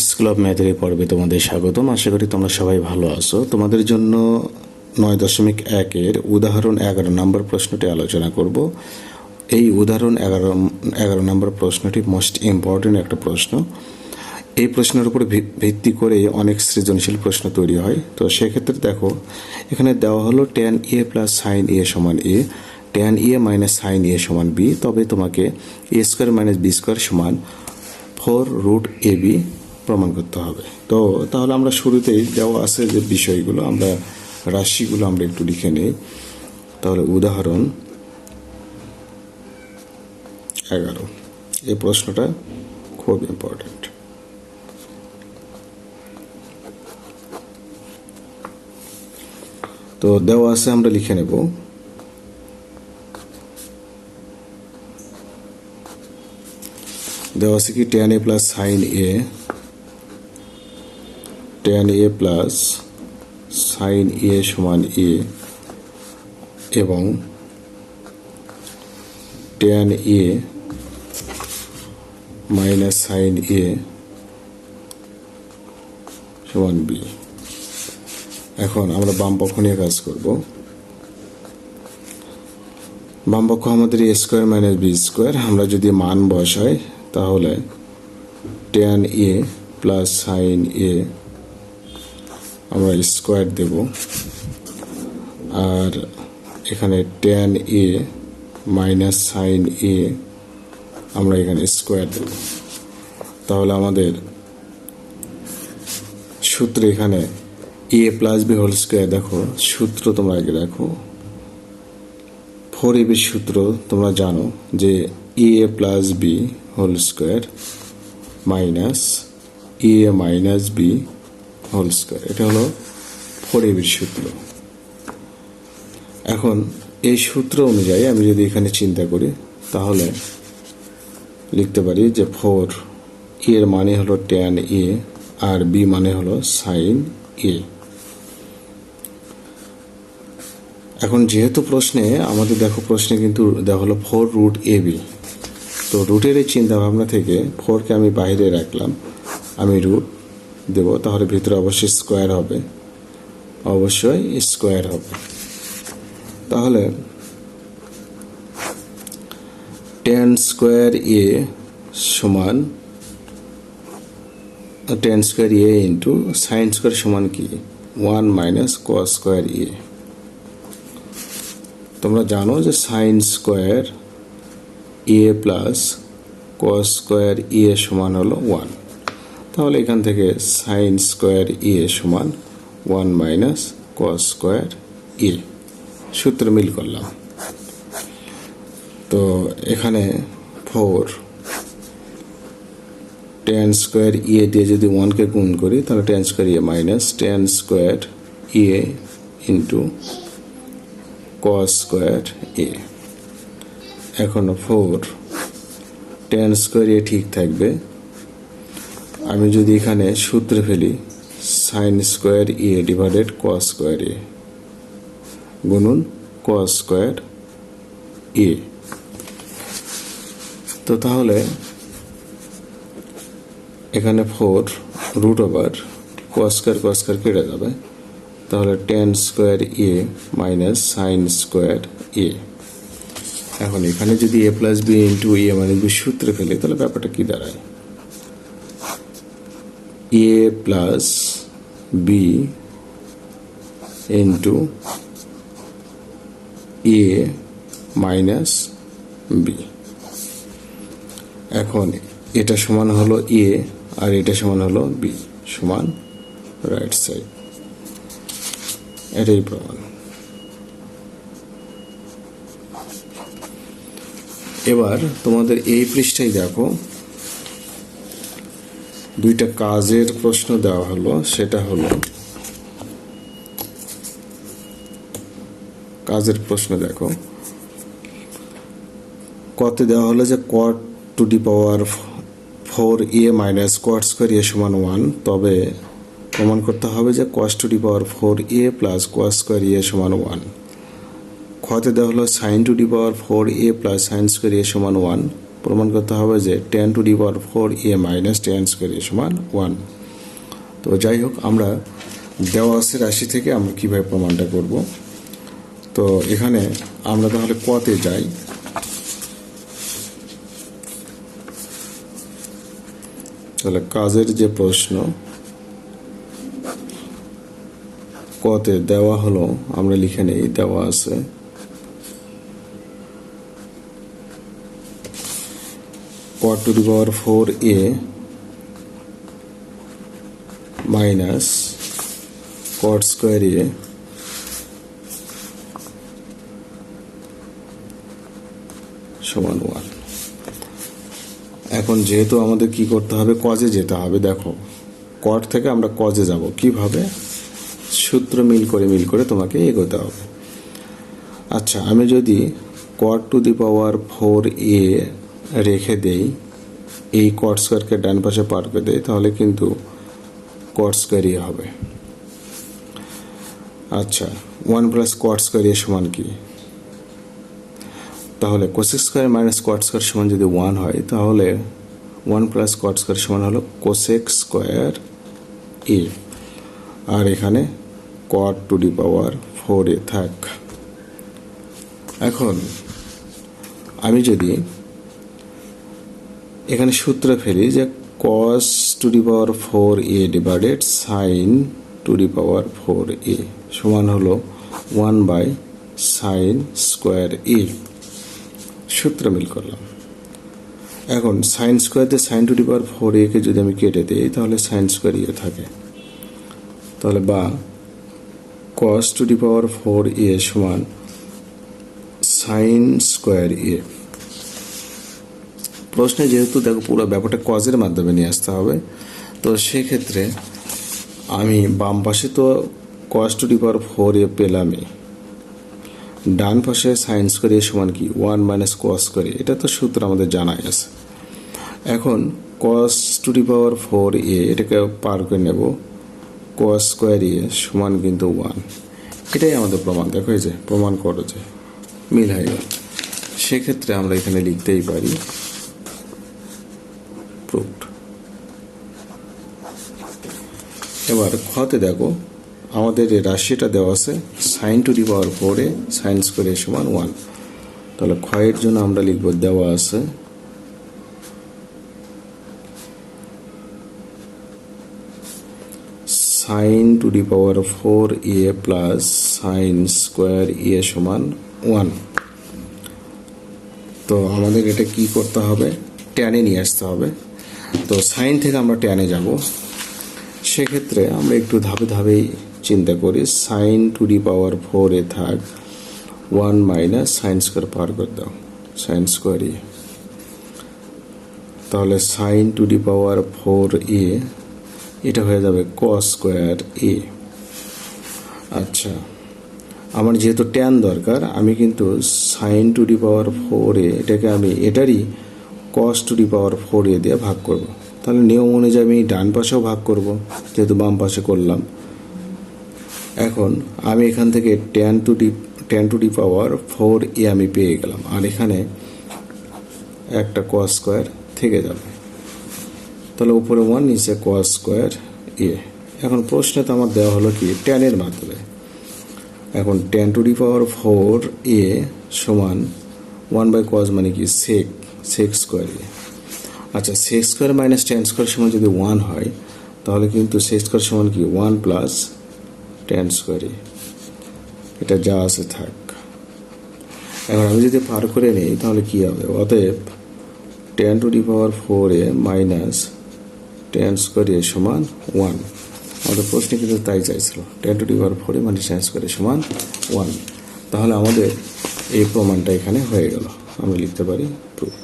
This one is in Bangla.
স্কুল অফ ম্যাথের এই পর্বে তোমাদের স্বাগতম। আশা করি তোমরা সবাই ভালো আছো। তোমাদের জন্য 9.1-এর উদাহরণ 11 নম্বর প্রশ্নটি আলোচনা করব। এই উদাহরণ 11 নম্বর প্রশ্নটি মোস্ট ইম্পর্টেন্ট একটা প্রশ্ন। এই প্রশ্নের উপর ভিত্তি করে অনেক সৃজনশীল প্রশ্ন তৈরি হয়। তো সেক্ষেত্রে দেখো, এখানে দেওয়া হলো tan a plus sign a সমান a, tan a minus sine a সমান b। তবে তোমাকে a square minus b square সমান 4√ab প্রমাণ করতে হবে। তো তাহলে আমরা শুরুতেই দেওয়া আছে যে বিষয়গুলো, আমরা রাশিগুলো আমরা একটু লিখে নেই। তাহলে উদাহরণ 11, এই প্রশ্নটা খুব ইম্পর্টেন্ট। তো দেওয়া আছে, আমরা লিখে নেব। দেওয়া আছে কি tan a plus sign a, tan a plus sign a সমান a এবং tan a minus sine a সমান b। এখন আমরা বাম পক্ষ নিয়ে কাজ করব। বাম পক্ষ আমাদের a square minus b square. আমরা যদি মান বসাই তাহলে tan a plus sign a আমরা স্কোয়ার দেব, আর এখানে tan a minus sine a আমরা এখানে স্কোয়ার দেব। তাহলে আমাদের সূত্র এখানে a plus b whole square. দেখো সূত্র তোমরা আগে দেখো, 4ab সূত্র তোমরা জানো যে a plus b whole square minus a minus b whole square. এটা হলো 4ab সূত্র। এখন এই সূত্র অনুযায়ী আমি যদি এখানে চিন্তা করি তাহলে লিখতে পারি যে 4 এর মানে হলো tan a আর b মানে হলো সাইন a। এখন যেহেতু প্রশ্নে আমাদের দেখো, প্রশ্নে কিন্তু দেওয়া হলো 4√ab। তো রুটের এই চিন্তা ভাবনা থেকে 4কে আমি বাইরে রাখলাম, আমি রুট দেব, তাহলে ভিতরে অবশ্যই স্কোয়ার হবে, অবশ্যই স্কোয়ার হবে। তাহলে tan স্কোয়ার a সমান tan square a into sine square সমান কি 1 মাইনাস কস স্কোয়ার a। তোমরা জানো যে sign square a plus cos square a সমান হলো 1। তাহলে এখান থেকে সাইন স্কোয়ার a সমান 1 মাইনাস কস স্কোয়ার a, সূত্র মিল করলাম। তো এখানে 4 tan স্কোয়ার a দিয়ে যদি 1কে গুণ করি তাহলে tan square a minus tan square a into cos square a। এখন 4 tan স্কোয়ার a ঠিক থাকবে। আমি যদি এখানে সূত্রে ফেলি sign square a divided cos square a গুণন কস স্কোয়ার a। তো তাহলে এখানে 4 রুট ওভার কস স্কোয়ার কেটে যাবে, তাহলে tan square a minus sine square a। এখন এখানে যদি a plus b into a minus b সূত্রে ফেলি তাহলে ব্যাপারটা কি দাঁড়ায়, a plus b into a minus b। এখন এটা সমান হলো a আর এটা সমান হলো b সমান রাইট সাইড। এটাই প্রমাণ। এবার তোমাদের এই পৃষ্ঠায় দেখো, দুইটা কাজের প্রশ্ন দেওয়া হলো। সেটা হলো কাজের প্রশ্ন দেখো, কত দেওয়া হলো যে cot to the power 4a minus cot square a সমান 1। তবে প্রমাণ করতে হবে যে cos to the power 4a plus cos square a সমান 1। খতে দেওয়া হলো sine to the power 4a plus sine square a সমান 1। প্রমাণ করতে হবে যে 10 to the power 4a minus 10 square a সমান 1। তো যাই হোক, আমরা দেওয়া আছে রাশি থেকে আমরা কীভাবে প্রমাণটা করব। তো এখানে আমরা তাহলে কতে যাই। তাহলে কাজের যে প্রশ্ন কতে দেওয়া হলো, আমরা লিখে নেই, দেওয়া আছে cot to the power 4a minus cot square a সমান 1। এখন যেহেতু আমাদের কি করতে হবে, কজে যেতে হবে। দেখো, কট থেকে আমরা কজে যাব কিভাবে, সূত্র মিল করে তোমাকে এগোতে হবে। আচ্ছা, আমি যদি cot to the power 4a রেখে দেই, এই কট স্কোয়ারকে ডান পাশে পার করে দেই, তাহলে কিন্তু কট স্কোয়ার এ হবে। আচ্ছা, 1 প্লাস কট স্কোয়ার এ সমান কি, তাহলে cosec square minus cot square সমান যদি 1 হয়, তাহলে 1 প্লাস কট স্কোয়ার সমান হলো কোসেক স্কোয়ার এ, আর এখানে cot to the power 4a থাক। এখন আমি যদি এখানে সূত্র ফেলি যে cos to the power 4a divided sign to the power 4a সমান হলো 1 বাই সাইন স্কোয়ার এ, সূত্র মিল করলাম। এখন সাইন স্কোয়ার দিয়ে sine to the power 4a কে যদি আমি কেটে দিই, তাহলে সাইন স্কোয়ার এ থাকে। তাহলে বা cos to the power 4a সমান সাইন স্কোয়ার এ। প্রশ্নে যেহেতু দেখো পুরো ব্যাপারটা কজের মাধ্যমে নিয়ে আসতে হবে, তো সেক্ষেত্রে আমি বাম পাশে তো cos to the power 4a পেলামই, ডান পাশে সাইন স্কোয়ার এ সমান কি 1 মাইনাস cos স্কোয়ার এ, এটা তো সূত্র আমাদের জানাই আছে। এখন cos to the power 4a এটাকে পার করে নেব, cos স্কোয়ার এ সমান কিন্তু 1, এটাই আমাদের প্রমাণ। দেখো, এই যে প্রমাণ করো যে মিল হয়ে গেল। সেক্ষেত্রে আমরা এখানে লিখতেই পারি প্রুভড। এবার খতে দেখো, আমাদের এই রাশিটা দেওয়া আছে sine to the power 4a sine square a সমান 1। তাহলে ক্ষয়ের জন্য আমরা লিখব, দেওয়া আছে sine to the power 4a plus sine square a সমান 1। তো আমাদের এটা কি করতে হবে, ট্যানে নিয়ে আসতে হবে। তো সাইন থেকে আমরা ট্যানে যাব, সেক্ষেত্রে আমরা একটু ধাপে ধাপেই চিন্তা করি। Sign to the power 4a থাক, 1 মাইনাস সাইন স্কোয়ার পার করে দাও, সাইন স্কোয়ার এ। তাহলে sign to the power 4a এটা হয়ে যাবে cos স্কোয়ার এ। আচ্ছা, আমার যেহেতু ট্যান দরকার, আমি কিন্তু sign to the power 4a এটাকে আমি এটারই cos to the power 4a দিয়ে ভাগ করব। তাহলে নিয়ম অনুযায়ী আমি ডান পাশেও ভাগ করব, যেহেতু বাম পাশে করলাম। এখন আমি এখান থেকে tan to the power 4a আমি পেয়ে গেলাম, আর এখানে একটা cos স্কোয়ার থেকে যাবে। তাহলে উপরে 1, নিচে cos স্কোয়ার এ। এখন প্রশ্নে তো আমার দেওয়া হলো কি, ট্যানের মাধ্যমে। এখন tan to the power 4a সমান 1 বাই cos মানে কি সেক স্কোয়ার এ। আচ্ছা, sec square minus tan square সমান যদি 1 হয়, তাহলে কিন্তু সেক স্কোয়ার সমান কি 1 প্লাস ট্যান স্কোয়ার এ, এটা যা আছে থাক। এখন আমি যদি পার করে নিই, তাহলে কি হবে, অতএব tan to the power 4a minus tan square a সমান 1। আমাদের প্রশ্নে কিন্তু তাই চাইছিল, tan to the power 4a minus tan square a সমান 1। তাহলে আমাদের এই প্রমাণটা এখানে হয়ে গেল, আমরা লিখতে পারি প্রুফ।